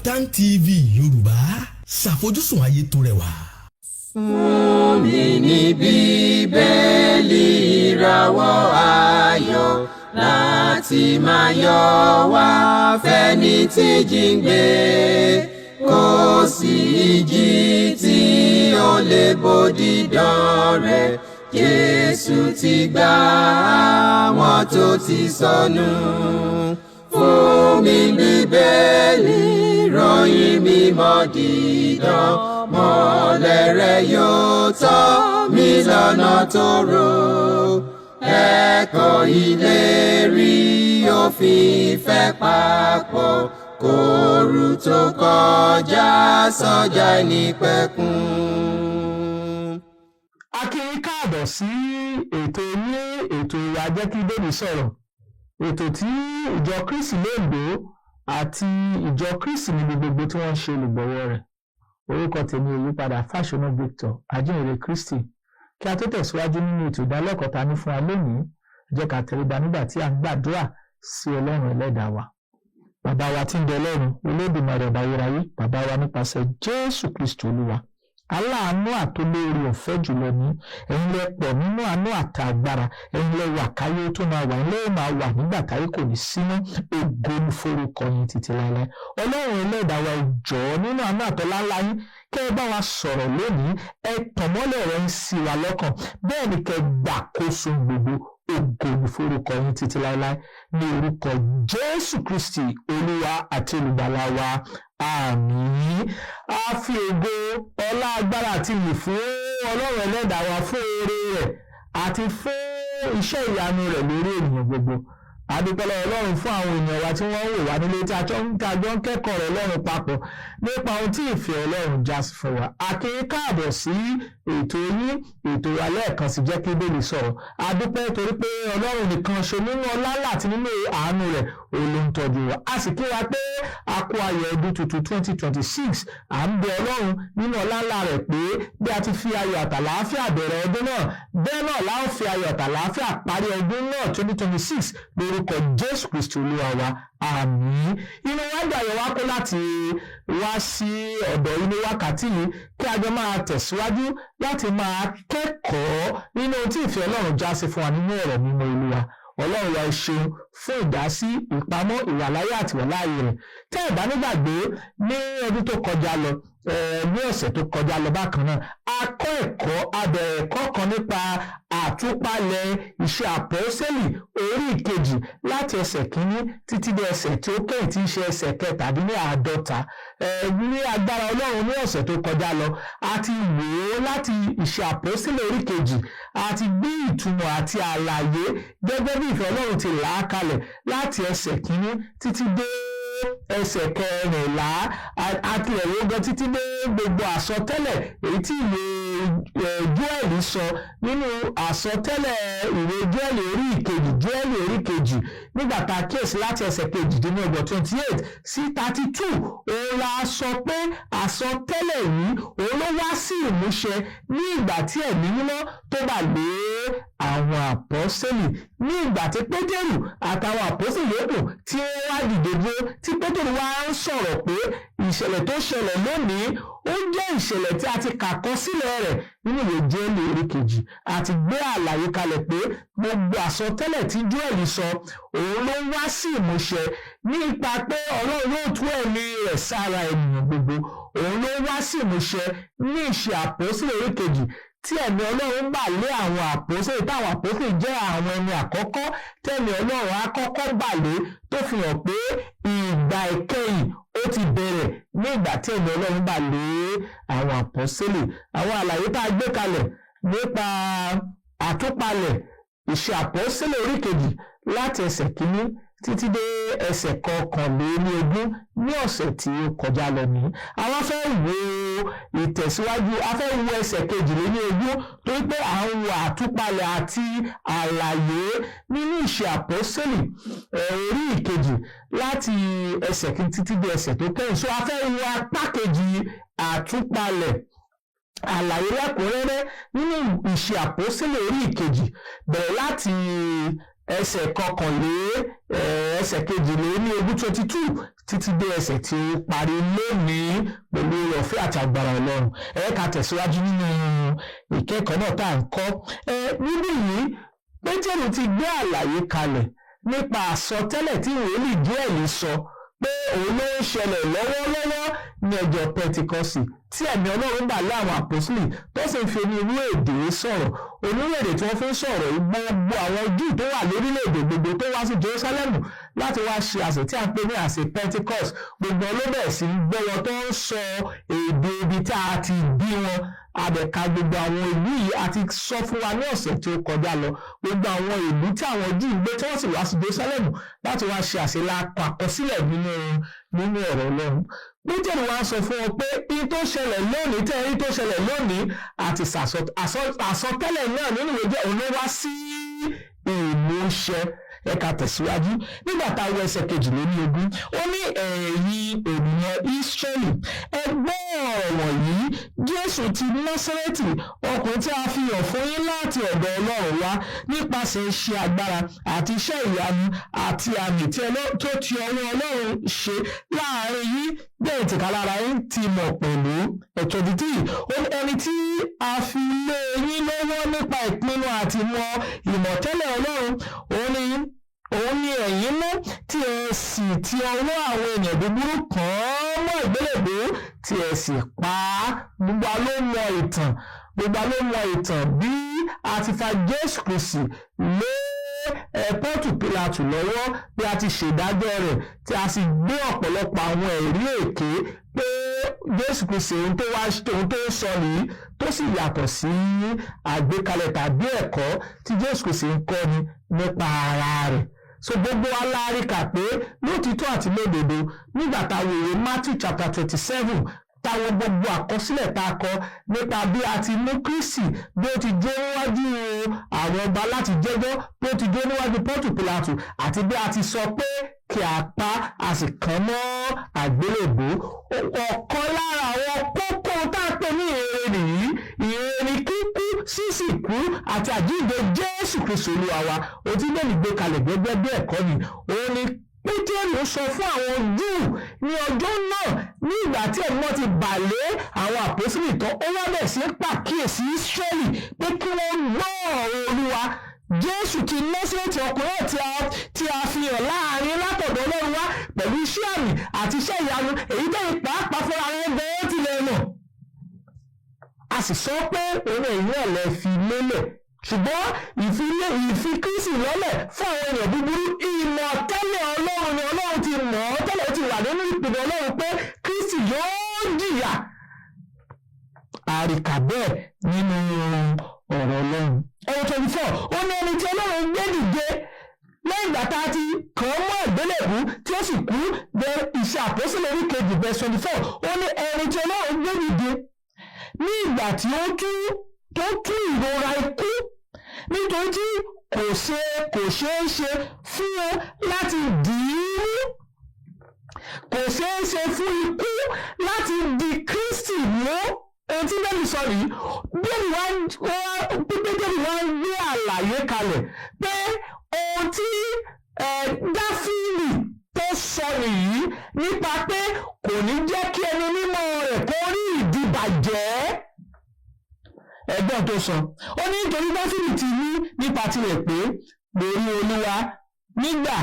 Kaftan TV Yorùbá, ṣàfojúsùn ayé tó rẹwà. Fún mi ní Bíbélì ìràwọ̀ ayọ̀ láti máa yọ̀ wá fẹ́ni tí jíǹgbé, kò sí ìjì tí ó lè bòdì dán rẹ̀. Jésù ti gbà àwọn tó ti sọnù. Fún mi Bíbélì ìròyìn mímọ́ dídán, mọ́lẹ̀ rẹ̀ yóò tọ́ mi lọ́nà tòrò. Ẹ̀kọ́ ìlérí òfin ìfẹ́ papọ̀, kóru tó kọjá sọ́jà ìnípẹ̀kun. A kí yín káàbọ̀ sí ètò ìwà jẹ́ kí Bíbélì sọ̀rọ̀, ètò tí ìjọ Kristi lóńdó àti ìjọ Kristi níbi gbogbo tí wọ́n ń ṣe olùgbọ̀wọ́ rẹ̀. Orúkọ tèmi ò yípadà, Fáṣọnà Victor, ajínrere Kristi. Kí a tó tẹ̀síwájú nínú ètò ìdálẹ́kọ̀ọ́ ta ní fún wa lónìí, jẹ́ ká tẹríba nígbà tí a ń gbàdúrà sí Ọlọ́run ẹlẹ́dàá wa. Bàbá wa tí ń bẹ Ọlọ́run, Olódùmarè ọba ayérayé, bàbá wa nípasẹ̀ Jésù Kristi Olúwa. Aláàánú àtolóore ọ̀fẹ́ jùlọ ní ẹ̀yin lẹ pọ̀ nínú àánú àtàgbára, ẹ̀yin lẹ wà káyé tó máa wà, ilé máa wà nígbà táyé kò ní sí mọ́. Ògo ni forúkọ yín títí láéláé. Ọlọ́run ẹlẹ́dàá wa, jọ̀ọ́ nínú àánú àtọlá ńlá yín, kẹ́ ẹ bá wa sọ̀rọ̀ lónìí, ẹ tàn mọ́lẹ̀ rẹ̀ ń sí wa lọ́kàn, bẹ́ẹ̀ ni kẹ́ ẹ gbàkóso gbogbo. Ògo ni forúkọ yín títí láéláé, ní orúkọ Jésù Kristi Olúwa àti olùgbàlà wa. Àmín. A fi ògo, ọlá, agbára àti ìyìn fún Ọlọ́run ẹlẹ́dàá wa fún oore rẹ̀ àti fún iṣẹ́ ìyanu rẹ̀ lórí ènìyàn gbogbo. A dúpẹ́ lọ́wọ́ Ọlọ́run fún àwọn ènìyàn wa tí wọ́n ń wò wá nílé tí a jọ ń kẹ́kọ̀ọ́ rẹ̀ Ọlọ́run papọ̀ nípa ohun tí ìfẹ́ Ọlọ́run já sí fún wa. A kí yín káàbọ̀ sí ètò yín, ètò wa lẹ́ẹ̀kan sí jẹ́ kí Bíbélì sọ̀rọ̀. A dúpẹ́ torí pé Ọlọ́run nìkan ṣe nínú ọlá àti nínú àánú rẹ̀ òun ló ń tọ́jú wa. A sì kí wa pé a kú ayọ̀ ọdún tuntun 2026. À ń bẹ Ọlọ́run nínú ọlá ńlá rẹ̀ pé bí a ti fi ayọ̀ àtàlàáfíà bẹ̀rẹ̀ ọdún náà, bẹ́ẹ̀ náà la ó fi ayọ̀ àtàlàáfíà parí ọdún náà 2026 lórúkọ Jésù Kristi Olúwa wa. Àmín. Inú wa gbàyẹ̀ wá kó láti wá sí ọ̀dọ̀ inú wákàtí yìí kí a jọ máa tẹ̀síwájú láti máa kẹ́kọ̀ọ́ nínú ohun tí ìfẹ́ Ọlọ́run já sí fún wa nínú ọ̀rọ̀ mímọ́ Olúwa. Ọlọ́run wa ṣeun fún ìdásí, ìpamọ́, ìwàláyé àti ìwàláyé rẹ̀. Tẹ́ ẹ bá nígbàgbé ní ọdún tó kọjá lọ, ní ọ̀sẹ̀ tó kọjá lọ bákan náà, a kọ́ ẹ̀kọ́ abẹ̀rẹ̀ ẹ̀kọ́ kan nípa àtúpalẹ̀ iṣẹ́ àpọ́sẹ́lì orí ìkejì láti ẹsẹ̀ kínní títí dé ẹsẹ̀ tí ó kẹ́yìn tí í ṣe ẹsẹ̀ kẹtàdínláàádọ́ta. Ní agbára Ọlọ́run ní ọ̀sẹ̀ tó kọjá lọ, a ti wò ó láti iṣẹ́ àpọ́sẹ́lì orí kejì, a ti gbé ìtumọ̀ àti àlàyé gẹ́gẹ́ bí ìfẹ́ Ọlọ́run ti là á kalẹ̀ láti ẹsẹ̀ kínní títí dé ẹsẹ̀ kẹrìnlá, àti ẹ̀rọ gan títí dé gbogbo àsọtẹ́lẹ̀ èyí tí ìwé Jóẹ́lì sọ nínú àsọtẹ́lẹ̀ ìwé Jóẹ́lì orí ìkejì, Jóẹ́lì orí kejì, nígbà tá a kíyèsí láti ẹsẹ̀ kejìdínlọ́gbọ̀n 28 sí 32, òun la sọ pé àsọtẹ́lẹ̀ yìí òun ló wá sí ìmúṣẹ ní ìgbà tí ẹ̀mí mímọ́ tó bà lé àwọn àpọ́sẹ́lì, ní ìgbà tí Pétérù àtàwọn àpọ́sẹ́lì yòókù tí wọ́n wá dìde dúró, tí Pétérù wá ń sọ̀rọ̀ pé ìṣẹ̀lẹ̀ tó ṣẹlẹ̀ lónìí ó jẹ́ ìṣẹ̀lẹ̀ tí a ti kàkọ́ sílẹ̀ rẹ̀ nínú ìwé Jóẹ́lì orí kejì. A ti gbé àlàyé kalẹ̀ pé gbogbo àsọtẹ́lẹ̀ tí Jóẹ́lì sọ òun ló wá sí ìmúṣẹ nípa pé Ọlọ́run yóò tú ẹ̀mí rẹ̀ sára ènìyàn gbogbo. Òun ló wá sí ìmúṣẹ ní ìṣe àpọ́sítélì orí kejì tí ẹ̀mí Ọlọ́run bà lé àwọn àpọ́sítélì, táwọn àpọ́sítélì jẹ́ àwọn ẹni àkọ́kọ́ tẹ̀mí Ọlọ́run àkọ́kọ́ bà lé, tó fi hàn pé ìgbà ìkẹyìn ó ti bẹ̀rẹ̀ ní ìgbà tí ẹ̀mí Ọlọ́run bà lé àwọn àpọ́sítélì. Àwọn àlàyé tá a gbé kalẹ̀ nípa àtúpalẹ̀ ìṣe àpọ́sítélì orí kejì láti ẹsẹ̀ kínní títí dé ẹsẹ̀ kọkànlélógún ní ọ̀sẹ̀ tí ó kọjá lọ ní. Àwọn fẹ́ wo ìtẹ̀síwájú, a fẹ́ wo ẹsẹ̀ kejìlélógún tó pé à ń wo àtúpalẹ̀ àti àlàyé nínú ìṣe àpọ́sítélì orí ìkejì láti ẹsẹ̀ kínní títí dé ẹsẹ̀ tó kẹ́yìn. So a fẹ́ wo apá kejì àtúpalẹ̀ àlàyé lẹ́kùnrẹ́rẹ́ nínú ìṣe àpọ́sítélì orí ìkejì bẹ̀rẹ̀ láti ẹsẹ̀ ẹsẹ̀ kejìlélógún 22 títí dé ẹsẹ̀ tí ó parí lónìí pẹ̀lú ọ̀fẹ́ àti agbára Ọlọ́run. Ká tẹ̀síwájú nínú ìkẹ́kọ̀ọ́ náà tá à ń kọ́. Níbí yìí Pétérù ti gbé àlàyé kalẹ̀ nípa àsọtẹ́lẹ̀ tí wòlíì Jóẹ́lì sọ pé òun ló ń ṣẹlẹ̀ lọ́wọ́lọ́wọ́ ní ọjọ́ Pẹ́ńtíkọ́sì tí ẹ̀mí Ọlọ́run bà lé àwọn àpọ́sítélì tó sì ń fi onírú èdè sọ̀rọ̀. Onírú-èdè tí wọ́n fi ń sọ̀rọ̀ gbogbo àwọn Júù tó wà lórílẹ̀-èdè gbogbo tó wá sí Jerúsálẹ́mù láti wá ṣe àsè tí a ń pè ní àsè Pentecost. Gbogbo ọlọ́bẹ̀ sí gbọ́ wọn tó ń sọ èdè ibi tí a ti bí wọn. Àbẹ̀ka gbogbo àwọn ìlú yìí àti sọ fún wa ní ọ̀sẹ̀ tí ó kọjá lọ. Gbogbo àwọn ìlú tí àwọn Júù gbé tí wọ́n sì wá sí Jerúsálẹ́mù láti wá ṣe àsè la kọ àkọsílẹ̀ nínú ọ̀rọ̀ Ọlọ́run. Pétérù wá sọ fún wọn pé iye tó ṣẹlẹ̀ lónìí tẹ́rí tó ṣẹlẹ̀ lónìí àti àsọtẹ́lẹ̀ náà nínú ìwé jẹ́ òun ló wá sí ìmúṣẹ. Ká tẹ̀síwájú nígbà tá a wọ ẹsẹ̀ 22 ó ní ẹ̀yin ènìyàn Ísírẹ́lì ẹ gbọ́ ọ̀rọ̀ wọ̀nyí. Jésù ti Násárẹ́tì ọkùnrin tí a fi hàn fún yín láti ọ̀dọ̀ Ọlọ́run wá nípasẹ̀ iṣẹ́ agbára àti iṣẹ́ ìyanu àti àmì tó ti ọwọ́ Ọlọ́run ṣe láàrin yín bẹ́ẹ̀ tìkálára yín ti mọ̀ pẹ̀lú. 23 ó ní ẹni tí a fi lé yín lọ́wọ́ nípa ìpinnu àti mọ̀ ìmọ̀tẹ́lẹ̀ Ọlọ́run òun ni ẹ̀yin mú tí ẹ sì ti ọwọ́ àwọn ènìyàn búburú kàn án mọ́ ìgbélébùú tí ẹ sì pa á. Gbogbo ló mọ ìtàn bí a ti fa Jésù Kristi lé Pọ́ńtù Pílátù lọ́wọ́ bí a ti ṣèdájọ́ rẹ̀ tí a sì gbé ọ̀pọ̀lọpọ̀ àwọn ẹ̀rí èké pé Jésù Kristi ohun tó ń sọ nìyí tó sì yàtọ̀ sí àgbékalẹ̀ tàbí ẹ̀kọ́ tí Jésù Kristi ń kọ́ni nípa ara rẹ̀. So gbogbo wa la rí kà pé lótìtọ́ àti lódodo nígbà tá a wòye Matthew chapter 27 táwọn gbogbo àkọsílẹ̀ tá a kọ nípa bí a ti mú Kristi bí ó ti jó níwájú àwọn ọba láti jẹ́jọ́ bí ó ti jó níwájú Pọ́ńtù Pílátù àti bí a ti sọ pé kí a pa a sì kàn mọ́ àgbélébùú. Ọ̀kan lára àwọn kókó tá a pè ní ìrere nìyí. Ìrere ni kíkú sísìnkú àti àjíǹde Jésù Kristi Olúwa wa. Òtí lè ní gbé kalẹ̀ gẹ́gẹ́ bí ẹ̀kọ́ ni. Òun ni Pétérù sọ fún àwọn Júù ní ọjọ́ náà ní ìgbà tí ẹ̀mí ti bà lé àwọn àpọ́sítélì tán. Ó wá bẹ̀ sí pàkíyèsí Ísírẹ́lì pé kí wọ́n gbọ́ ọ̀rọ̀ Olúwa. Jésù ti Násárẹ́tì ọkùnrin tí a fi hàn láàrin látọ̀dọ̀ Ọlọ́run wá pẹ̀lú iṣẹ́ àmì àti iṣẹ́ ìyanu èyí tó pàápàá fúnra rẹ̀ gan-an tilẹ̀ mọ̀. A sì sọ pé òun èyí ọ̀lẹ́ fi lélẹ̀ ṣùgbọ́n ìfi Kristi lọ́lẹ̀ fún àwọn èèyàn búburú. Ìmọ̀tẹ́lẹ̀ Ọlọ́run ni Ọlọ́run ti mọ̀ ọ́ tẹ́lẹ̀ ti wà nínú ìpìlẹ̀ Ọlọ́run pé Kristi yóò jìyà. Àríkà bẹ́ẹ̀ nínú ọ̀rọ̀ Ọlọ́run. 24 ó ní ẹni tí Ọlọ́run gbé dìde lẹ́yìn ìgbà tá a ti kàn án mọ́ ìgbélébùú tí ó sì kú bẹ Iṣẹ́ Àpọ́sítélì orí 2 verse 24 ó ní ẹni tí Ọlọ́run gbé dìde ní ìgbà tí ó tú ìrora ikú nítorí tí kò ṣeé ṣe fún wọn láti dì í mú. Kò ṣeé ṣe fún ikú láti di Kristi mú. Ohun tí bẹ́ẹ̀ ni sọ yìí Pétérù wá ń gbé àlàyé kalẹ̀ pé ohun tí Dáfídì tó sọ nìyí nípa pé kò ní jẹ́ kí ẹni mímọ́ rẹ̀ kó rí ìdìbàjẹ́. Ẹ̀gbọ́n tó sọ ó ní nítorí Dáfídì ti ní nípa tirẹ̀ pé mo rí Olúwa nígbà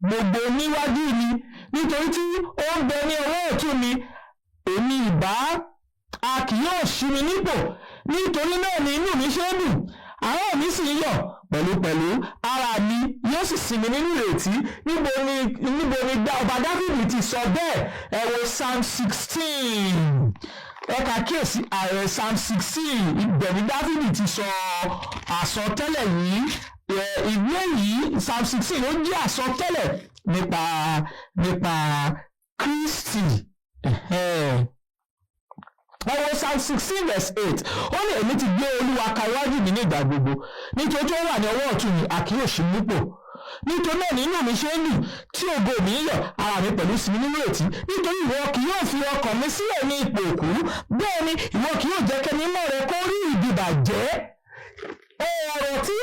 gbogbo níwájú mi nítorí tí ó ń bẹ ní ọwọ́ ọ̀tún mi èmi ìbá a kì yóò ṣí mi nípò. Nítorí náà ni inú mi ṣe ń dùn àwọn mi sì ń yọ̀ pẹ̀lúpẹ̀lú ara mi yóò sì sinmi nínú ìrètí. Níbo ni ọba Dáfídì ti sọ bẹ́ẹ̀? Ẹ wo Psalm 16. Ẹ kà kíyèsí ààrẹ Psalm 16 ibẹ̀ ni Dáfídì ti sọ àsọtẹ́lẹ̀ yìí. Ìwé yìí Psalm 16 ó jẹ́ àsọtẹ́lẹ̀ nípa Kristi. Ọwọ́ Psalm 16 verse 8 ó ní èmi ti gbé Olúwa ka iwájú mi ní ìgbà gbogbo nítorí tó wà ní ọwọ́ ọ̀tún mi a kì yóò ṣí mi nípò. Nítorí náà nínú mi ṣe ń dùn tí ògo mi ń yọ̀ ara mi pẹ̀lú sinmi nínú ìrètí. Nítorí ìwọ kì yóò fi ọkàn mi sílẹ̀ ní ipò òkú bẹ́ẹ̀ ni ìwọ kì yóò jẹ́ kẹ́ni mọ́ rẹ kó rí ìdìbàjẹ́. Ọ̀rọ̀ tí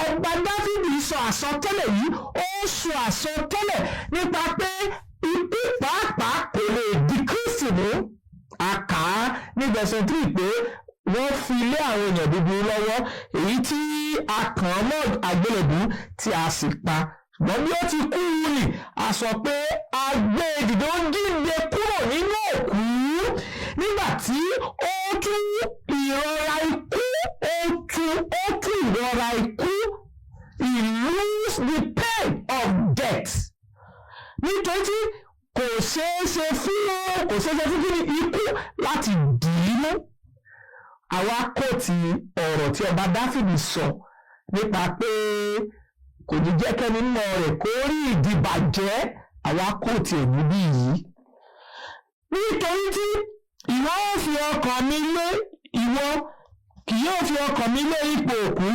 ọba Dáfídì sọ àsọtẹ́lẹ̀ yìí ó sọ àsọtẹ́lẹ̀ nípa pé ikú pàápàá kò lè di Kristi mú. A kà á ní verse 3 pé wọ́n fi lé àwọn èèyàn búburú lọ́wọ́, èyí tí a kàn án mọ́ àgbélébù tí a sì pa. Ṣùgbọ́n bí ó ti kú ni a sọ pé a gbé e dìde, ó jíǹde kúrò nínú òkú. Nígbà tí ó tú ìrora ikú, ó tú ìrora ikú, he lose the pain of death. Nítorí kò ṣeé ṣe fún kíni ikú láti dì í mú. Àwa kóòtù ọ̀rọ̀ tí ọba Dáfídì sọ nípa pé kò ní jẹ́ kẹ́ni nínú rẹ̀ kó rí ìdìbàjẹ́, àwa kóòtù ẹ̀ níbí yìí. Nítorí tí ìwọ ó fi ọkàn mi lé, ìwọ kì yóò fi ọkàn mi lé ipò òkú,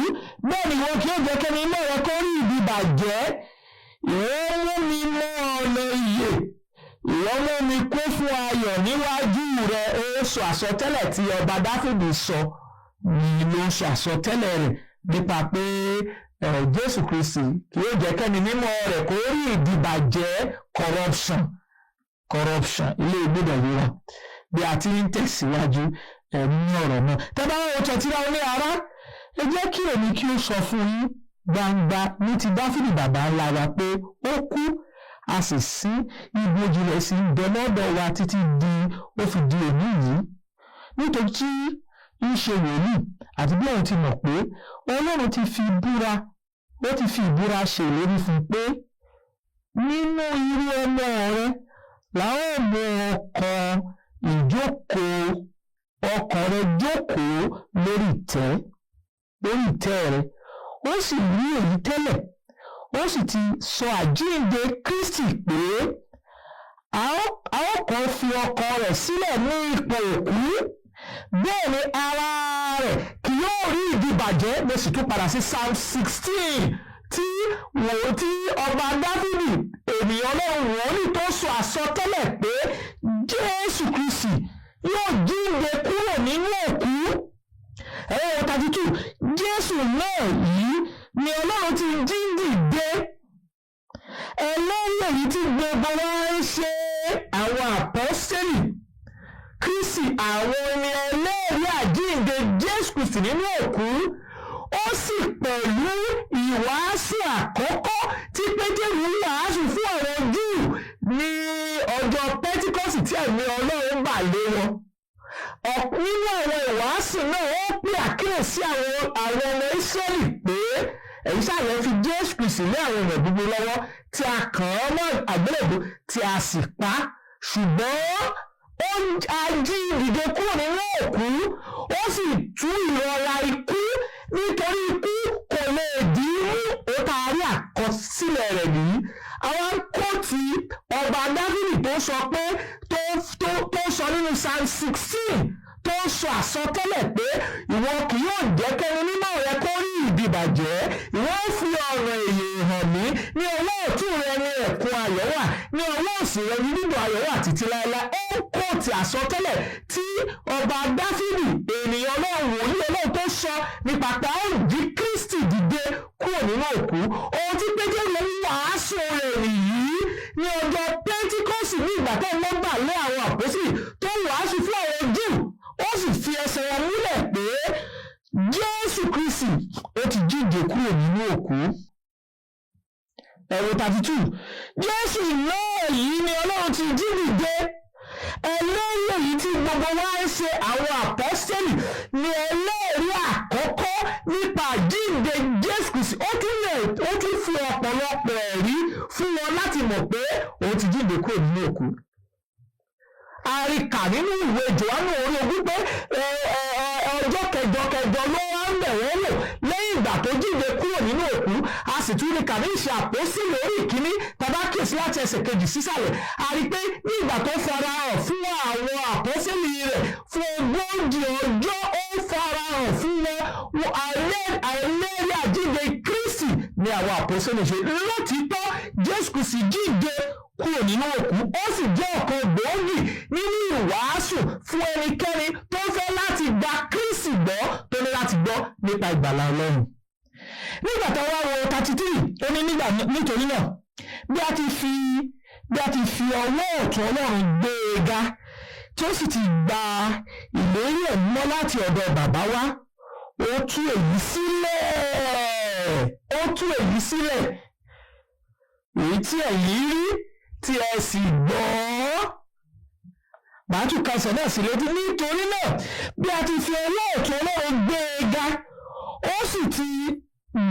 bẹ́ẹ̀ ni ìwọ kì yóò jẹ́ kẹ́ni nínú rẹ̀ kó rí ìdìbàjẹ́. Ìwọ mú mi mọ ọ̀nà ìyè, ìwọ mú mi kún fún ayọ̀ níwájú rẹ̀. Ó sọ àsọtẹ́lẹ̀ tí ọba Dáfídì sọ ni ló sọ àsọtẹ́lẹ̀ rẹ̀ nípa pé Jésù Kristi kì yóò jẹ́ kẹ́ni mímọ́ rẹ̀ kó rí ìdìbàjẹ́, corruption ilé ìgbéga yìí wà bí a ti ń tẹ̀síwájú ní ọ̀rọ̀ náà. Tẹ́bá wọn tẹ̀síra wọn ní ara, ẹ jẹ́ kí èmi kí ó sọ fún yín gbangba ní ti Dáfídì bàbá ńlá wa pé ó kú, a sì sí ibojì rẹ̀ sí ń bẹ lọ́dọ̀ wa títí ó fi di òní yìí. Nítorí tí ń ṣe wòlíì àti bí òun ti mọ̀ pé Ọlọ́run ti fi ìbúra ṣe ìlérí fún pé nínú irú ọmọ rẹ̀ làwọn mú ọkàn rẹ̀ jókòó lórí ìtẹ́ rẹ̀. Ó sì rí èyí tẹ́lẹ̀, ó sì ti sọ àjíǹde Kristi pé a ó kàn fi ọkàn rẹ̀ sílẹ̀ ní ipò òkú, bẹ́ẹ̀ ni ara rẹ̀ kì yóò rí ìdìbàjẹ́. Mo sì tún padà sí Psalm 16 tí ọba Dáfídì ènìyàn Ọlọ́run wòlíì tó sọ àsọtẹ́lẹ̀ pé Jésù Kristi yóò jíǹde kúrò nínú òkú. 32 Jésù náà yìí ni Ọlọ́run ti jíǹde dé, ẹlẹ́yìn èyí tí gbogbo wa ń ṣe. Àwọn àpọ́sítélì Kristi, àwọn ni ẹlẹ́rìí àjíǹde Jésù Kristi nínú òkú. Ó sì pẹ̀lú ìwàásù àkọ́kọ́ tí Pétérù wàásù fún àwọn Júù ní ọjọ́ Pẹ́tíkọ́sì tí ẹ̀mí Ọlọ́run bà lé wọn. Nínú àwọn ìwàásù náà ó pè àkíyèsí àwọn ọmọ Ísírẹ́lì pé èyí ṣàlẹ̀ fi Jésù Kristi lé àwọn èèyàn gbogbo lọ́wọ́, tí a kàn án mọ́ àgbélébùú tí a sì pa á. Ṣùgbọ́n a jí dìde kúrò nínú òkú, ó sì tú ìrora ikú, nítorí ikú kò lè dì í mú. Ó taari àkọsílẹ̀ rẹ̀ nìyí. Àwọn kóòtù ọba Dáfídì tó sọ pé tó sọ nínú Psalm 16 tó sọ àsọtẹ́lẹ̀ pé ìwọ kì yóò jẹ́ kẹ́ni mímọ́ rẹ kó rí ìdìbàjẹ́, ìwọ fi ọ̀nà èyè hàn mí, ní ọwọ́ ọ̀tún rẹ ní ẹ̀kún ayọ̀ wà, ní ọwọ́ òsì rẹ ní dídùn ayọ̀ wà títí láéláé. Ó kóòtù àsọtẹ́lẹ̀ tí ọba Dáfídì ènìyàn Ọlọ́run wòlíì Ọlọ́run tó sọ nípa pé a ó jí Kristi dìde kúrò nínú òkú. Ohun tí Pétérù ń wàásù rẹ̀ nìyí ní ọjọ́ Pẹ́ńtíkọ́sì, ní ìgbà tó ń gbà lé àwọn àpọ́sítélì tó wàásù fún àwọn Júù. Ó sì fi ẹsẹ̀ wọn múlẹ̀ pé Jésù Kristi ó ti jíǹde kúrò nínú òkú. 32 Jésù náà yìí ni Ọlọ́run ti jí dìde, ẹlẹ́rìí èyí tí gbogbo wa ń ṣe. Àwọn àpọ́sítélì ni ẹlẹ́rìí àkọ́kọ́ nípa àjíǹde Jésù Kristi. Ó tún fi ọ̀pọ̀lọpọ̀ ẹ̀rí fún wọn láti mọ̀ pé òun ti jíǹde kúrò nínú òkú. A rí kà nínú ìwé Jòhánù orí 8 pé ọjọ́ kẹjọ ló wá ń bẹ̀ wọ́n wò lẹ́yìn ìgbà tó jíǹde kúrò nínú òkú. A sì tún rí kà ní Ìṣe Àpọ́sítélì orí 1 tàbá kíyèsí láti ẹsẹ̀ 2 sísàlẹ̀. A rí pé ní ìgbà tó farahàn fún àwọn àpọ́sítélì rẹ̀ fún 40 ọjọ́, ó farahàn fún wọn àìlẹ́rìí àjíǹde Kristi ni àwọn àpọ́sítélì ṣe. Lótìítọ́ Jésù Kristi jíǹde kúrò nínú òkú, ó sì jẹ́ ọ̀kan gbòógì nínú ìwàásù fún ẹnikẹ́ni tó fẹ́ láti gba Kristi gbọ́, tó ní láti gbọ́ nípa ìgbàlà Ọlọ́run. nígbà tó wá wo 33 ó ní nítorí náà bí a ti fi ọwọ́ ọ̀tún Ọlọ́run gbé e ga tí ó sì ti gba ìlérí ẹ̀mí mọ́ láti ọ̀dọ̀ bàbá wa ó tú èyí sílẹ̀ èyí tí ẹ̀yin rí tí ẹ sì gbọ́. màá tún kan sọ náà sí létí nítorí náà bí a ti fi ọwọ́ ọ̀tún Ọlọ́run gbé e ga ó sì ti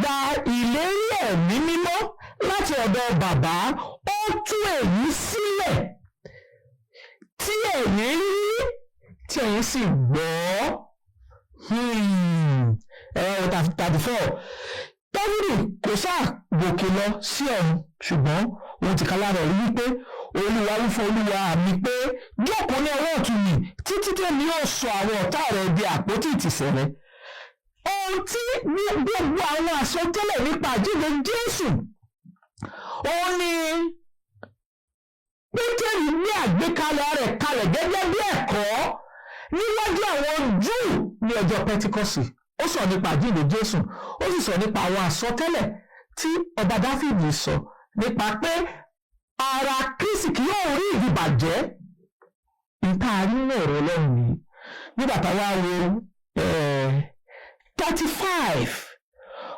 gba ìlérí ẹ̀mí mímọ́ láti ọ̀dọ̀ bàbá ó tú èyí sílẹ̀ tí ẹ̀yin rí tí ẹ̀yin sì gbọ́. 34 Dáfídì kò sáà gòkè lọ sí ọ̀run ṣùgbọ́n òun ti kálá rẹ̀ rí wípé Olúwa wí fún Olúwa mi pé jókòó ní ọwọ́ ọ̀tún mi títí tèmi yóò sọ àwọn ọ̀tá rẹ̀ di àpótí ìtìsẹ̀ rẹ̀. ohun tí gbogbo àwọn àsọtẹ́lẹ̀ nípa àjíǹde Jésù òun ni Pétérù ní àgbékalẹ̀ rẹ̀ kalẹ̀ gẹ́gẹ́ bí ẹ̀kọ́ níwájú àwọn Júù ní ọjọ́ Pẹ́tíkọ́sì. ó sọ nípa àjíǹde Jésù ó sì sọ nípa àwọn àsọtẹ́lẹ̀ tí ọba Dáfídì sọ nípa pé ara Kristi kì yóò rí ìdìbàjẹ́ nípa àrínú ọ̀rọ̀ Ọlọ́run yìí. nígbà táwa wo 35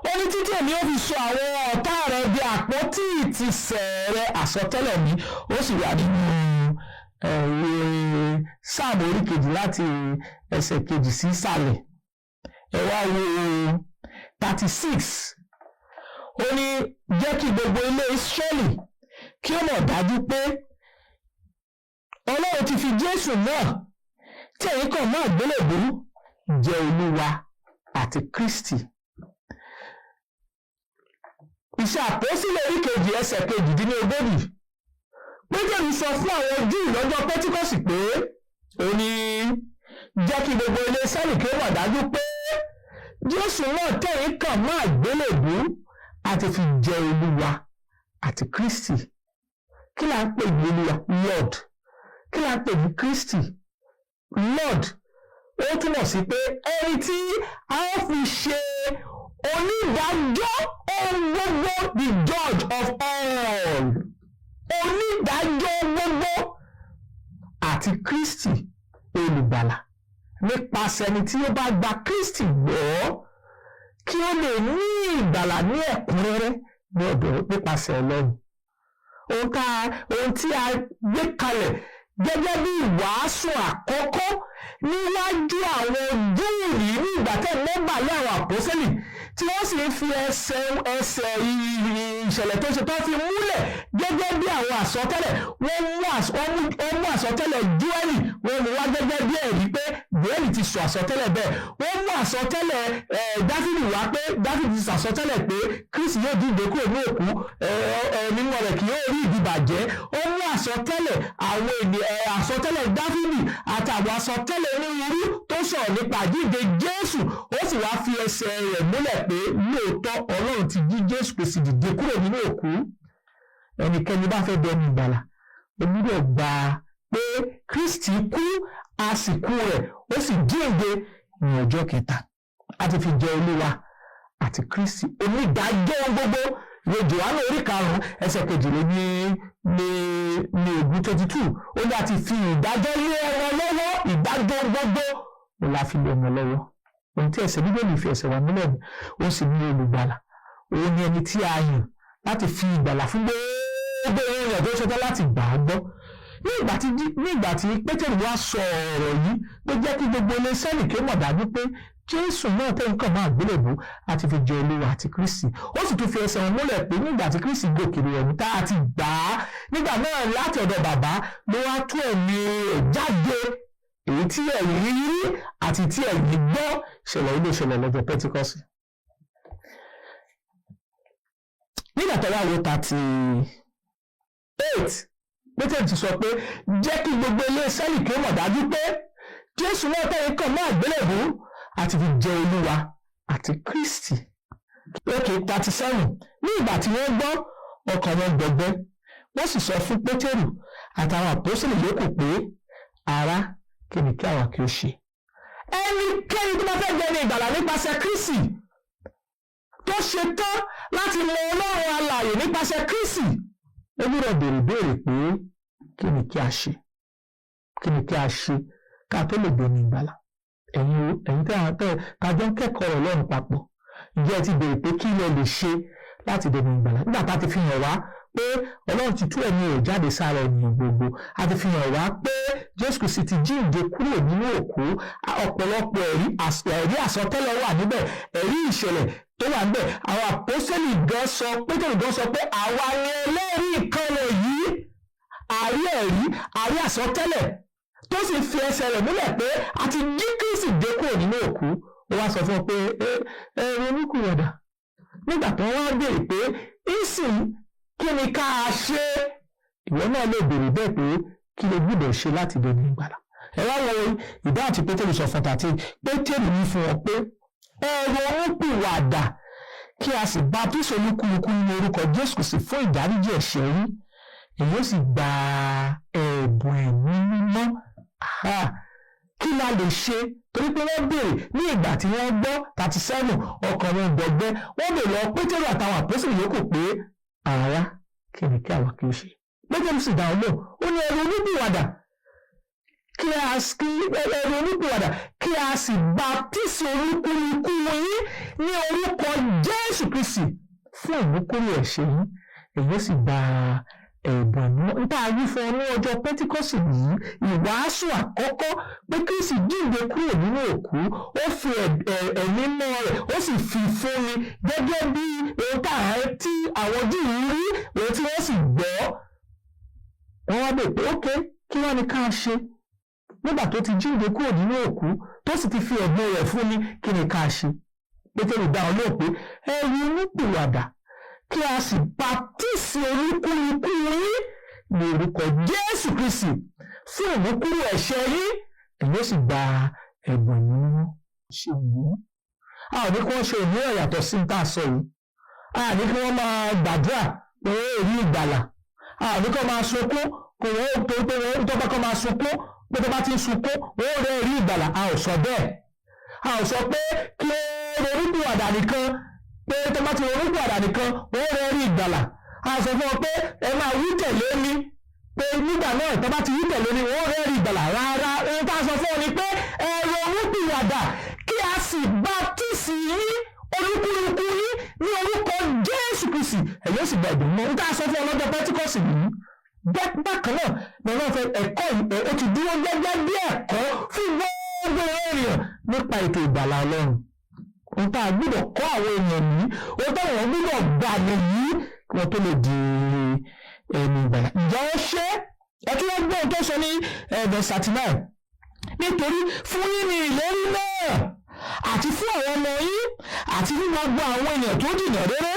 ó ní títí èmi ó fi sọ àwọn ọ̀tá rẹ̀ di àpótí ìtìsẹ̀ rẹ̀ àsọtẹ́lẹ̀ mi. ó sì wà nínú Sáàmù orí 2 láti ẹsẹ̀ 2 sí ìsàlẹ̀. ẹ wá wo 36 ó ní jẹ́ kí gbogbo ilé Ísírẹ́lì kí ó mọ̀ dájú pé Ọlọ́run ti fi Jésù náà tí ẹ̀yin kàn mọ́ àgbélébùú jẹ́ Olúwa àti Kristi. Iṣẹ́ Àpọ́sítélì orí 2 ẹsẹ̀ 18 Pétérù sọ fún àwọn Júù lọ́jọ́ Pẹ́tíkọ́sì pé ó ní jẹ́ kí gbogbo ilé Ísírẹ́lì kí ó mọ̀ dájú pé Jésù náà tí ẹ̀yin kàn mọ́ àgbélébùú àti fi jẹ́ Olúwa àti Kristi. Kí là ń pè ní Olúwa? Lord. Kí là ń pè ní Kristi? Lord. Ó túmọ̀ sí pé ẹni tí a ó fi ṣe onídàájọ́ ohun gbogbo, the judge of all. Onídàájọ́ gbogbo àti Kristi olùgbàlà. Nípasẹ̀ ẹni tí ó bá gba Kristi gbọ́ kí ó lè ní ìgbàlà ní ẹ̀kúnrẹ́rẹ́ ní ọ̀dọ̀ nípasẹ̀ Ọlọ́run. Ohun tí a gbé kalẹ̀ gẹ́gẹ́ bí ìwàásù àkọ́kọ́ níwájú àwọn Júù ní ìgbà tẹ́ mẹ́bà lé àwọn àpọ́sẹ́lì tí wọ́n sì ń fi ẹsẹ̀ ìṣẹ̀lẹ̀ tó ṣe tó fi múlẹ̀ gẹ́gẹ́ bí àwọn àsọtẹ́lẹ̀. wọ́n mú àsọtẹ́lẹ̀ Jóẹ́lì wọ́n mú wá gẹ́gẹ́ bí ẹ̀rí pé Jóẹ́lì ti sọ àsọtẹ́lẹ̀ bẹ́ẹ̀. wọ́n mú àsọtẹ́lẹ̀ Dáfídì wá pé Dáfídì ti sàsọtẹ́lẹ̀ pé Kristi yóò jíǹde kúrò ní òkú mímọ́ rẹ̀ kì yóò rí ìdìbàjẹ́. ó mú àsọtẹ́lẹ̀ àsọtẹ́lẹ̀ Dáfídì àtàwọn àsọtẹ́lẹ̀ onírúurú tó sọ̀rọ̀ nípa àjíǹde Jésù. ó sì wá fi ẹsẹ̀ rẹ̀ múlẹ̀ pé lóòótọ́ Ọlọ́run ti jí Jésù Kristi dìde kúrò nínú òkú. ẹnikẹ́ni bá fẹ́ dẹnu ìgbàlà ó gbọ́dọ̀ gbà pé Kristi kú àsìkò rẹ̀ ó sì jíǹde ní ọjọ́ kẹta àti fi jẹ Olúwa àti Kristi onídàájọ́ gbogbo. ìwé Jòhánù orí 5 ẹsẹ̀ 22 ó ní àti fi ìdájọ́ lé ọmọ lọ́wọ́. ìdájọ́ gbogbo ó la fi lé ọmọ lọ́wọ́. ohun tí ẹsẹ̀ Bíbélì fi ẹsẹ̀ wà múlẹ̀ ni ó sì ní olùgbàlà. òun ni ẹni tí a yàn láti fi ìgbàlà fún gbogbo èèyàn tó ṣetán láti gbà á gbọ́. nígbà tí Pétérù wá sọ ọ̀rọ̀ yìí ló jẹ́ kí gbogbo ilé Ísírẹ́lì kí ó mọ̀ dájú pé Jésù náà tẹ́ nǹkan máa gbélébùú àti fi jẹ Olúwa àti Kristi. ó sì tún fi ẹsẹ̀ wọn múlẹ̀ pé nígbà tí Kristi gòkè ẹ̀mí tá a ti gbà á nígbà náà láti ọ̀dọ̀ bàbá ló wá tú ẹ̀mí rẹ̀ jáde. èyí tí ẹ̀yin rí àti tí ẹ̀yin gbọ́ ṣẹlẹ̀ ilé ìṣẹ̀lẹ̀ lọ́jọ́ Pẹ́tíkọ́sì. nígbà tó wá wo 38 Pétérù ti sọ pé jẹ́ kí gbogbo ilé Ísírẹ́lì kí ó mọ̀ dájú pé Jésù náà tẹ́ nǹkan máa gbélébùú àti fi jẹ Olúwa àti Kristi. Lókè 37 ní ìgbà tí wọ́n gbọ́ ọkàn wọn gbọgbẹ́ wọ́n sì sọ fún Pétérù àtàwọn àpọ́sítélì yòókù pé ará kí ni kí àwọn kí ó ṣe. ẹnikẹ́ni tó bá fẹ́ jẹ ní ìgbàlà nípasẹ̀ Kristi tó ṣe tán láti mọ Ọlọ́run alààyè nípasẹ̀ Kristi ó gbọ́dọ̀ béèrè pé kí ni kí a ṣe ká tó lè dẹni ìgbàlà. ẹ̀yin tàjọ ń kẹ́kọ̀ọ́ Ọlọ́run papọ̀ ǹjẹ́ ẹ ti béèrè pé kí lẹ lè ṣe láti dẹni ìgbàlà nígbà tá a ti fi hàn wá pé Ọlọ́run ti tú ẹ̀mí rẹ̀ jáde sára ènìyàn gbogbo a ti fi hàn wá pé Jésù Kristi ti jíǹde kúrò nínú òkú ọ̀pọ̀lọpọ̀ ẹ̀rí àsọtẹ́lẹ̀ wà níbẹ̀ ẹ̀rí ìṣẹ̀lẹ̀ tó wà níbẹ̀ àwọn àpọ́sítélì Pétérù gan sọ pé àwa ni ẹlẹ́rìí ìkànnì yìí àrí àsọtẹ́lẹ̀ tó sì fi ẹsẹ̀ rẹ̀ múlẹ̀ pé a ti jí Kristi dé kúrò nínú òkú ó wá sọ fún ọ pé ronúkúwàdà nígbà tó wọ́n béèrè pé ìsìn kí ni ká ṣe ìwọ náà lè béèrè bẹ́ẹ̀ pé kí ló gbọ́dọ̀ ṣe láti dẹni ìgbàlà. ẹ wá wọ ìdáhùn tí Pétérù sọ fún tàtí Pétérù ní fún ọ pé ronúkúwàdà kí a sì baptísì olúkúlùkù nínú orúkọ Jésù Kristi fún ìdáríjì ẹ̀ṣẹ̀ yín èyí ó sì gba ẹ̀bùn ẹ̀mí mímọ́. Kí la lè ṣe torí pé wọ́n béèrè ní ìgbà tí wọ́n gbọ́ 37 ọkàn wọn gbọgbẹ́ wọ́n béèrè lọ Pétérù àtàwọn àpọ́sítélì yòókù pé àwa kí ni kí àwa kí ó ṣe. Pétérù sì dáhùn lò ó ní ronúpìwàdà kí a sì baptísì olúkúlùkù yín ní orúkọ Jésù Kristi fún ìmúkúrò ẹ̀ṣẹ̀ yín èyí ó sì gba ẹ̀bùn nípa wí fún ọ ní ọjọ́ Pẹ́tíkọ́sì yìí ìwàásù àkọ́kọ́ pé Kristi jíǹde kúrò nínú òkú ó fi ẹ̀mí mọ́ rẹ̀ ó sì fi fún ni gẹ́gẹ́ bí ohun tí àwọn Júù rí ohun tí wọ́n sì gbọ́. wọ́n wá bèèrè pé ókè kí wọ́n ní ká ṣe nígbà tó ti jíǹde kúrò nínú òkú tó sì ti fi ẹ̀mí rẹ̀ fún ni kí ni ká ṣe. Pétérù dá ọ lóhùn pé ẹ ronúpìwàdà kí a sì baptísì olúkúlùkù yín ní orúkọ Jésù Kristi fún ìmúkúrò ẹ̀ṣẹ̀ yín èyí ó sì gba ẹ̀bùn nínú ṣe yìí. a ò ní kí wọ́n ṣe òmíràn yàtọ̀ sí tá a sọ yìí a ò ní kí wọ́n máa gbàdúrà pé wọ́n ò rí ìgbàlà a ò ní kí wọ́n máa sunkún kò wọ́n tó pé wọ́n tó bá kọ́ máa sunkún pé tó bá ti ń sunkún wọ́n ò rí ìgbàlà a ò sọ bẹ́ẹ̀ a ò sọ pé kí ronúpìwàdà nìkan pé tó bá ti ronúpìwàdà nìkan wọ́n rẹ̀ rí ìgbàlà a sọ fún ọ pé ẹ máa wí tẹ̀lé mi pé nígbà náà tó bá ti wí tẹ̀lé mi wọ́n rẹ̀ rí ìgbàlà rárá ohun tá a sọ fún ọ ni pé ẹ ronúpìwàdà kí a sì baptísì yín olúkúlùkù yín ní orúkọ Jésù Kristi ẹ̀yọ́ sì gba ẹ̀bùn mọ́ ohun tá a sọ fún ọ lọ́jọ́ Pẹ́tíkọ́sì yìí bákan náà ni wọ́n fẹ́ ẹ̀kọ́ ó ti dúró gẹ́gẹ́ bí ẹ̀kọ́ fún gbogbo èèyàn nípa ètò ìgbàlà Ọlọ́run. ohun tá a gbọ́dọ̀ kọ́ àwọn èèyàn yìí ohun táwọn gbọ́dọ̀ gbà nìyí kí wọ́n tó lè di ẹni ìgbàlà. ìjọ ó ṣe ẹ tí wọ́n gbọ́ ohun tó sọ ní verse 39 nítorí fún yín ní ìlérí náà àti fún àwọn ọmọ yín àti fún gbogbo àwọn èèyàn tó jìnnà rere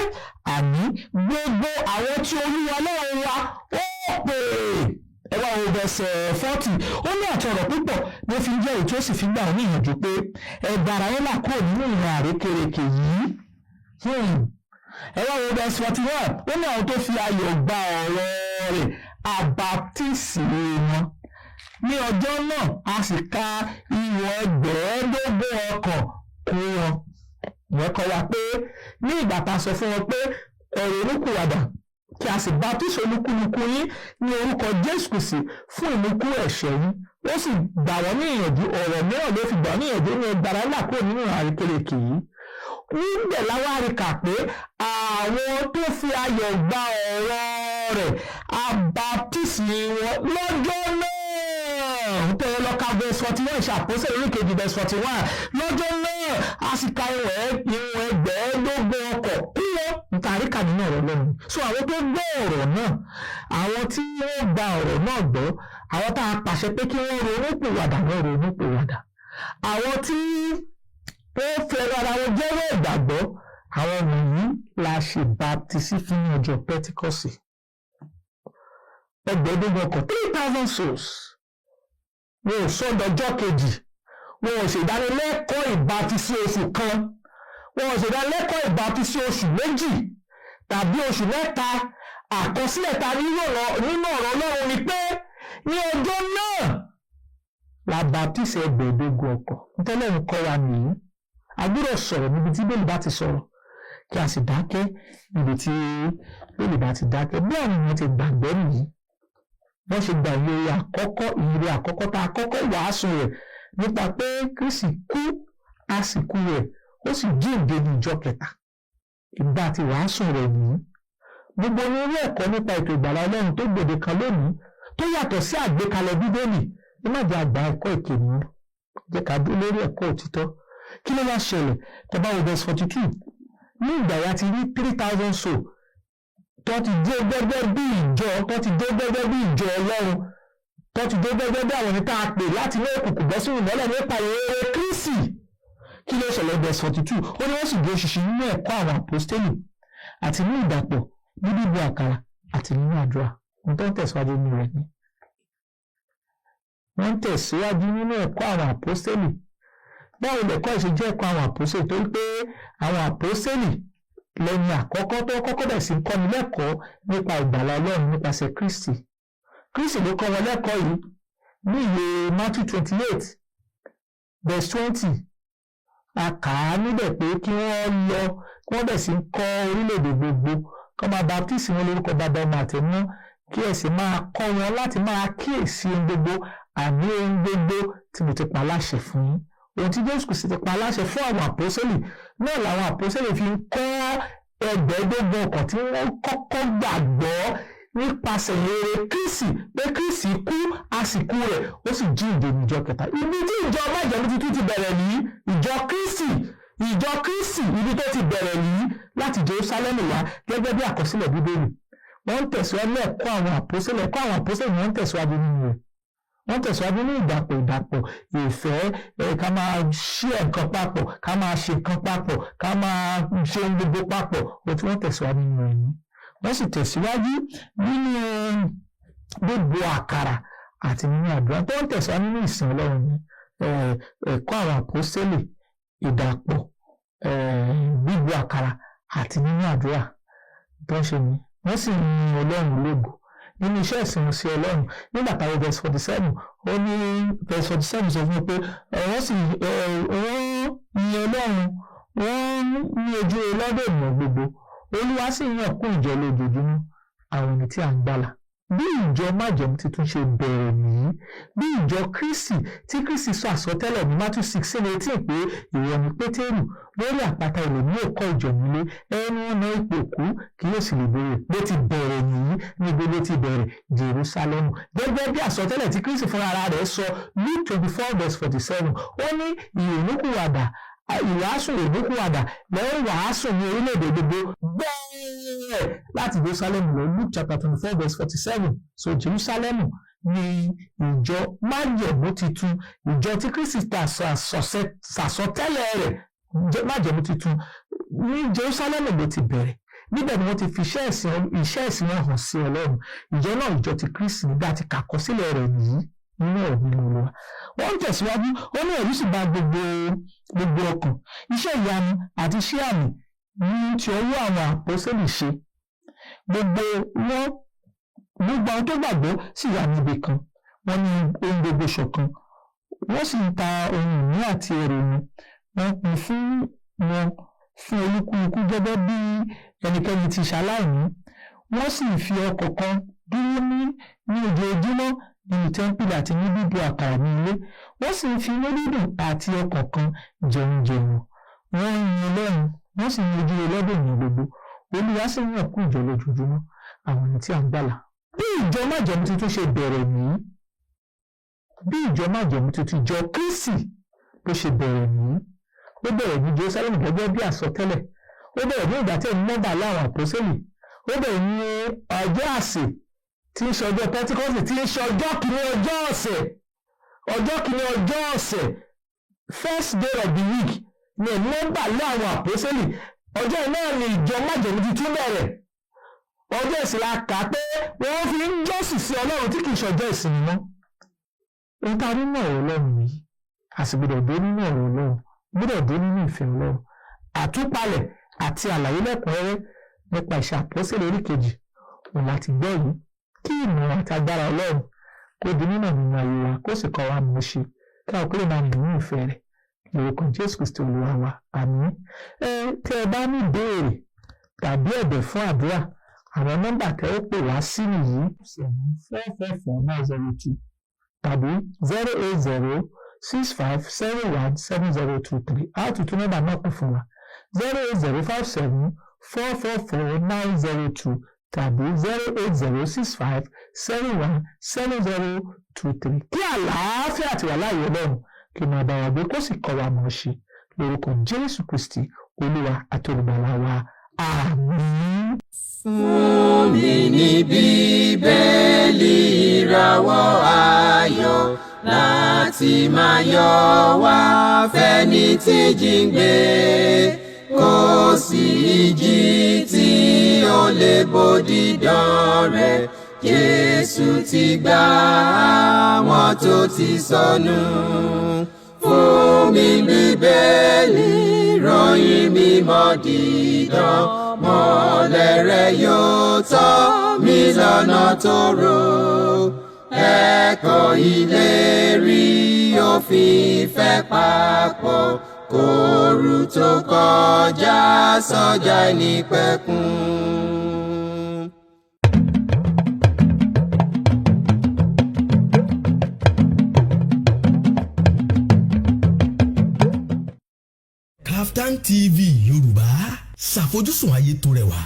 àní gbogbo àwọn tí Olúwa Ọlọ́run wa ó pè ẹ wá wo verse 40 ó ní àti ọ̀rọ̀ púpọ̀ ló fi ń jẹ́ èyí tó sì fi gbà ní ìyànjú pé ẹ gbára yín là kúrò nínú ìrìn àrékérekè yìí. ẹ wá wo verse 41 ó ní àwọn tó fi ayọ̀ gba ọ̀rọ̀ rẹ̀ àbátísì wọn ní ọjọ́ náà a sì ka ìwọ̀n ẹgbẹ̀ẹ́dógún ọkàn kún wọn. ìyẹn kọ́ wa pé ní ìgbà tá a sọ fún wọn pé ẹ̀rọ olúkúwàdà kí a sì baptísì olúkúlùkù yín ní orúkọ Jésù Kristi fún ìmúkúrò ẹ̀ṣẹ̀ yín ó sì gbà wọ́n ní ìyànjú ọ̀rọ̀ mìíràn ló fi gbà ní ìyànjú ní ẹgbàrá ńlá kúrò nínú àrékérekè yìí. níbẹ̀ láwa rí kà pé àwọn tó fi ayọ̀ gba ọ̀rọ̀ rẹ̀ àbátísì wọn lọ́jọ́ náà tẹ̀lé lọ́ka verse 41 ìṣàpọ́sẹ̀ oríkejì verse 41 lọ́jọ́ náà a sì ka ìwọ̀n ẹgbẹ̀ẹ́dógún ọkọ̀ kúrò nítorí kà nínú ọ̀rọ̀ lọ́nu. so àwọn tó gbọ́ ọ̀rọ̀ náà àwọn tí wọ́n gba ọ̀rọ̀ náà gbọ́ àwọn tá a pàṣẹ pé kí wọ́n ronúpìwàdà wọ́n ronúpìwàdà àwọn tí wọ́n fẹ́ràn ara wọn jẹ́wọ́ ìgbàgbọ́ àwọn wọ̀nyí la ṣe baptisi fún ọjọ́ Pẹ́tíkọ́sì ẹgbẹ̀ẹ́dógún ọkọ̀ 3,000 souls. wọn ò sọ́dọ̀jọ́ kejì wọn ò ṣèdánilẹ́kọ̀ọ́ ìbátísí oṣù kan wọn ò ṣèdánilẹ́kọ̀ọ́ ìbátísí oṣù méjì tàbí oṣù mẹ́ta àkọsílẹ̀ ta nínú ọ̀rọ̀ Ọlọ́run ni pé ní ọjọ́ náà la baptisi ẹgbẹ̀ẹ́dógún ọkọ̀ nítorí ń kọ́ wa nìyí a gbọ́dọ̀ sọ̀rọ̀ níbi tí bẹ́ẹ̀ bá ti sọ̀rọ̀ kí a sì dákẹ́ níbi tí bẹ́ẹ̀lì bá ti dákẹ́. Bí àwọn èèyàn ti gbàgbọ́ nìyí, wọ́n ṣe gba ìyèrè àkọ́kọ́ tá a kọ́kọ́ wàásù rẹ̀ nípa pé Kristi kú àsìkò rẹ̀ ó sì jíǹde ní ìjọ kẹta. Ìgbà tí wàásù rẹ̀ nìyí. Gbogbo onírú ẹ̀kọ́ nípa ètò ìgbàlà Ọlọ́run tó gbòde kan lónìí tó yàtọ̀ sí àgbékalẹ̀ Bíbélì, ẹ má jẹ́ àgbà ẹ̀kọ́ èké nìyí, jẹ́ ká dúró lórí ẹ̀kọ́ òtítọ́. Kí ló wá ṣẹlẹ̀? Tẹ́ bá wo verse 42, ní ìgbà yà ti rí 3,000 so tó ti dé gẹ́gẹ́ bí ìjọ Ọlọ́run, tó ti dé gẹ́gẹ́ bí àwọn tá a pè láti ní òkùnkùn bọ́ sínú ìmọ́lẹ̀ nípa ìrere Kristi. Kí ló ṣẹlẹ̀? verse 42, ó ní wọ́n sì dúró ṣinṣin nínú ẹ̀kọ́ àwọn àpọ́stélì àti ní ìdàpọ̀ ní bíbu àkàrà àti nínú àdúrà. Ohun tó ń tẹ̀síwájú nínú rẹ̀ ni wọ́n ń tẹ̀síwájú nínú ẹ̀kọ́ àwọn àpọ́stélì. Báwo lẹ̀kọ́ ìṣe jẹ́ ẹ̀kọ́ àwọn àpọ́stélì? Torí pé àwọn àpọ́stélì lẹ́yìn àkọ́kọ́ tó kọ́kọ́ bẹ̀ sí kọ́ni lẹ́kọ̀ọ́ nípa ìgbàlà Ọlọ́run nípasẹ̀ Kristi. Kristi ló kọ́ wọn lẹ́kọ̀ọ́ yìí ní ìwé Matthew 28 verse 20. A kà á níbẹ̀ pé kí wọ́n lọ kí wọ́n bẹ̀ sí kọ́ orílẹ̀-èdè gbogbo, kí wọ́n máa baptisi wọn lórúkọ Baba, Ọmọ àti Ẹ̀mí Mímọ́, kí ẹ sì máa kọ́ wọn láti máa kíyèsí ohun gbogbo àní ohun gbogbo tí mo ti pa láṣẹ fún yín. Ohun tí Jésù Kristi ti pa láṣẹ fún àwọn àpọ́sítélì náà làwọn àpọ́sítélì fi ń kọ́ ẹgbẹ̀ẹ́dógún ọkàn tí wọ́n kọ́kọ́ gbàgbọ́ nípasẹ̀ ìrere Kristi, pé Kristi kú àsìkò rẹ̀ ó sì jíǹde ní ìjọ kẹta. Ibi tí ìjọ májẹ̀mú tuntun ti bẹ̀rẹ̀ nìyí, ìjọ Kristi ibi tó ti bẹ̀rẹ̀ nìyí láti Jerúsálẹ́mù wá gẹ́gẹ́ bí àkọsílẹ̀ Bíbélì. Wọ́n ń tẹ̀síwájú ẹ̀kọ́ àwọn àpọ́sítélì wọ́n ń tẹ̀síwájú nínú rẹ̀. Wọ́n tẹ̀síwájú ní ìdàpọ̀ ìfẹ́, ká máa ṣe nǹkan papọ̀, ká máa ṣe nǹkan papọ̀, ká máa ṣe ohun gbogbo papọ̀. Ohun tí wọ́n tẹ̀síwájú nínú rẹ̀ ni. Wọ́n sì tẹ̀síwájú nínú gbogbo àkàrà àti nínú àdúrà. tó ń tẹ̀síwájú nínú ìsìn Ọlọ́run ní ẹ̀kọ́ àwọn àpọ́sítélì, ìdàpọ̀, gbogbo àkàrà àti nínú àdúrà tó ń ṣe ni. Wọ́n sì yin Ọlọ́run lógo nínú iṣẹ́ ìsìn sí Ọlọ́run. Nígbà táwọn verse 47, ó ní verse 47 sọ fún mi pé wọ́n sì yin Ọlọ́run, wọ́n ní ojú lọ́dọ̀ ènìyàn gbogbo. Olúwa sì yàn kún ìjọ lójoojúmọ́ àwọn ẹni tí à ń gbàlà. Bí ìjọ májẹ̀mú tuntun ṣe bẹ̀rẹ̀ nìyí, bí ìjọ Kristi tí Kristi sọ àsọtẹ́lẹ̀ ní Matthew 16:18 pé ìwọ ni Pétérù, lórí àpáta ilẹ̀ ní òkọ́ ìjọ nílé, ẹnu ọ̀nà ipò kú kí yóò sì lè béèrè. Bó ti bẹ̀rẹ̀ nìyí, níbo ló ti bẹ̀rẹ̀? Jerúsálẹ́mù. Gẹ́gẹ́ bí àsọtẹ́lẹ̀ tí Kristi fúnra ara rẹ̀ sọ Luke 24 verse 47, ó ní ìrònúkúwàdà, ìwàásù ìrònúkúwàdà lẹ́yìn wàásù ní orílẹ̀-èdè gbogbo bẹ́ẹ̀ láti Jerúsálẹ́mù lọ. Luke chapter 24 verse 47. So Jerúsálẹ́mù ni ìjọ májẹ̀mú titun, ìjọ tí Kristi ta sàsọtẹ́lẹ̀ rẹ̀ májẹ̀mú titun ní Jerúsálẹ́mù ló ti bẹ̀rẹ̀. Níbẹ̀ ni wọ́n ti fi iṣẹ́ ìsìn wọn hàn sí Ọlọ́run. Ìjọ náà ìjọ ti Kristi nígbà tí kàkọsílẹ̀ rẹ̀ nìyí nínú ọ̀gbìn Olúwa. Wọ́n ń tẹ̀síwájú, ó ní ẹ̀rí sì bá gbogbo ọkàn. Iṣẹ́ ìyanu àti iṣẹ́ àmì ní ti ọwọ́ àwọn àpọ́sítélì ṣe. Gbogbo àwọn tó gbàgbọ́ sì wà níbi kan. Wọ́n ní ohun gbogbo ṣọ̀kan. Wọ́n sì ń ta ohun ìní àti ẹrù wọn. Wọ́n pín fún olúkúlùkù gẹ́gẹ́ bí ẹnikẹ́ni ti ṣaláìní. Wọ́n sì fi ọkàn kan dúró ní ojoojúmọ́ nínú tẹ́ḿpìlì àti ní bíbu àkàrà ní ilé. Wọ́n sì ń fi inú dídùn àti ọkàn kan jẹun. Wọ́n ń yin Ọlọ́run, wọ́n sì ń ojú ọlọ́dọ̀ ní gbogbo. Olúwa sì ń yàn kún ìjọ lójoojúmọ́ àwọn ẹni tí à ń gbàlà. Bí ìjọ májẹ̀mú tuntun ṣe bẹ̀rẹ̀ nìyí, bí ìjọ májẹ̀mú tuntun ìjọ Kristi bó ṣe bẹ̀rẹ̀ nìyí. Ó bẹ̀rẹ̀ ní Jerúsálẹ́mù gẹ́gẹ́ bí àsọtẹ́lẹ̀. Ó bẹ̀rẹ̀ ní ìgbà tí ẹ̀mí mọ́ bà láwọn àpọ́sítélì. Ó bẹ̀rẹ̀ ní ọjọ́ àsè tí ń ṣe ọjọ́ Pẹ́tíkọ́sì, tí ń ṣe ọjọ́ kìíní ọjọ́ ọ̀sẹ̀, first day of the week ni ẹ̀mí mọ́ bà láwọn àpọ́sítélì. Ọjọ́ náà ni ìjọ májẹ̀mú tuntun bẹ̀rẹ̀. Ọjọ́ ìsìn la kà pé wọ́n fi ń jọ́sìn sí Ọlọ́run tí kì í ṣọjọ́ ìsinmi mọ́. Ohun tá a rí nínú ọ̀rọ̀ Ọlọ́run yìí, a sì gbọ́dọ̀ dé nínú ọ̀rọ̀ Ọlọ́run, gbọ́dọ̀ dé nínú ìfẹ́ Ọlọ́run. Àtúpalẹ̀ àti àlàyé lẹ́kùnrẹ́rẹ́ nípa ìṣe àpọ́sítélì orí kejì òun láti gbọ́ yìí, kí ìmọ̀ àti agbára Ọlọ́run kó di mímọ̀ nínú ayé wa, kó sì kọ́ wa mọ̀ ṣe, kí a kó lè máa nínú ìfẹ́ rẹ̀ lórúkọ Jésù Kristi Olúwa wa àmín. Tí ẹ bá ní ìbéèrè tàbí ẹ̀bẹ̀ fún àdúrà, àwọn nọ́mbà tẹ́ ó pè wá sí nìyí 444-902 tàbí 08065717023. A tún nọ́mbà náà pè fún wa 08057444902 tàbí 08065717023. Kí àlàáfíà àti wàláyé Ọlọ́run kí máa bá wa gbé kó sì kọ́ wa mọ̀ ṣe lórúkọ Jésù Kristi Olúwa àti Olùgbàlà wa àmín. Fún mi ní Bíbélì ìràwọ̀ ayọ̀ láti máa yọ̀ wá fẹ́ni tí jíǹgbé, kò sí ìjì tí ó lè bòdì dán rẹ̀. Jésù ti gbà àwọn tó ti sọnù. Fún mi Bíbélì ìròyìn mímọ́ dídán, mọ́lẹ̀ rẹ̀ yóò tọ́ mi lọ́nà tóóró. Ẹ̀kọ́ ìlérí òfin ìfẹ́ papọ̀, kóòrù tó kọjá sọ́jà ìnípẹ̀kun. Kaftan TV Yorùbá, ṣàfojúsùn ayé tó rẹwà.